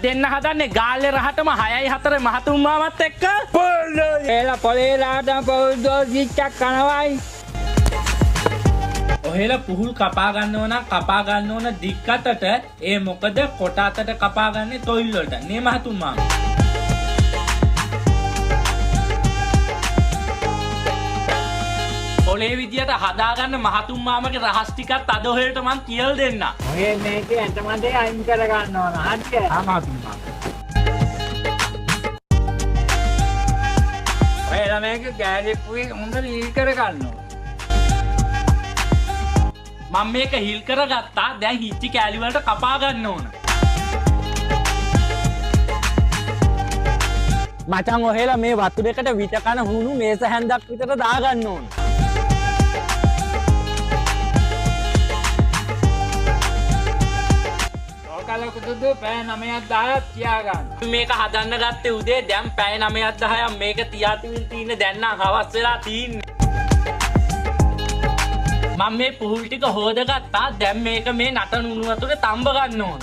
දෙන්න හදන්නේ ගාල්ලේ රහටම 6:04 මහතුන් මාමත් එක්ක එලා පොලේ රාටම පොල්දෝ දිච්චක් කනවයි. ඔහෙල පුහුල් කපා ගන්න ඕන කපා ගන්න ඕන දික්කටට ඒ මොකද කොට අතට කපා ගන්නේ තොইল වලට නේ මහතුන් මාමා. ඔලේ විදියට හදාගන්න මහතුන් මාමගේ රහස් ටිකත් අද ඔහෙලට මං කියලා දෙන්න. ඔය මේකේ ඇටමඩේ අයින් කර ගන්න ඕන. හරිද? මහතුන් මාමා. ඔයලා මේක ගෑලිප්පුවේ හොඳට ඊල් කර ගන්න ඕන. මම මේක හිල් කරගත්තා. දැන් හිච්චි කෑලි වලට කපා ගන්න ඕන. මචං ඔහෙලා මේ වතුරේකට විත කන හුණු මේස හැන්දක් විතර දා ගන්න ඕන. ඔකලක දුදු පැය 9ක් 10ක් තියාගන්න. මේක හදන්න ගත්තේ උදේ දැන් පැය 9ක් 10ක් මේක තියා තින්නේ දැන් නම් හවස් වෙලා තින්නේ. මම මේ පුහුල් ටික හොදගත්තා. දැන් මේක මේ නටන උණු වතුරේ තඹ ගන්න ඕන.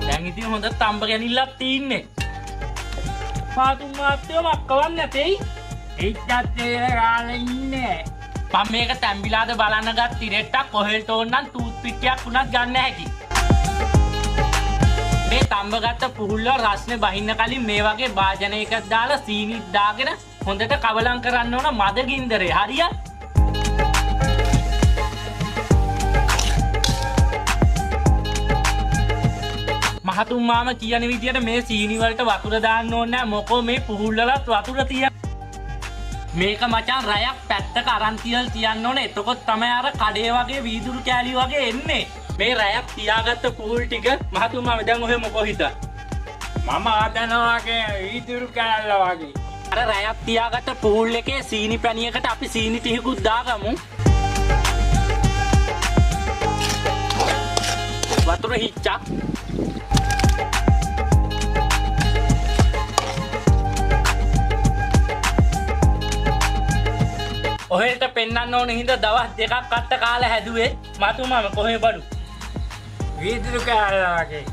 දැන් ඉතින් හොඳ තඹ ගැනිල්ලක් තින්නේ. පාතුම් මාත්‍යෝ මක්කවන්න නැතේයි. එච්චත් ඒ ගාලා ඉන්නේ. මම මේක තැම්බිලාද බලන්න ගත් ඉරෙට්ටක් කොහෙල්ට ඕනනම් ටූත් පිටියක් උනත් ගන්න හැකි. මේ තඹ ගත්ත පුහුල්ල රස්නේ බහින්න කලින් මේ වගේ වාජනයකට දාලා සීනිත් දාගෙන හොඳට කවලම් කරන්න ඕන මද ගින්දරේ. හරියට? මහතුන් මාම කියන විදියට මේ සීනි වලට වතුර දාන්න ඕනේ නැහැ. මොකෝ මේ පුහුල් වලත් වතුර තියෙන. මේක මචං රයක් පැත්තක අරන් තියන්න ඕනේ. එතකොට තමයි අර කඩේ වගේ වීදුරු කෑලි වගේ එන්නේ. මේ රයක් තියාගත්ත පුහුල් ටික මහතුන් මාම දැන් ඔහෙ මොකෝ හිතා? මම හදනවා වගේ වීදුරු කෑල්ල වගේ. අර රයක් තියාගත්ත පුහුල් එකේ සීනි පැණියකට අපි සීනි ටිකකුත් දාගමු. වතුර හිච්චක්. ඔහෙට පෙන්වන්න ඕන හින්දා දවස් දෙකක් අත්ත කාලා හැදුවේ. මතුමම කොහේ බඩු? වීදුරු කෑල්ල වගේ.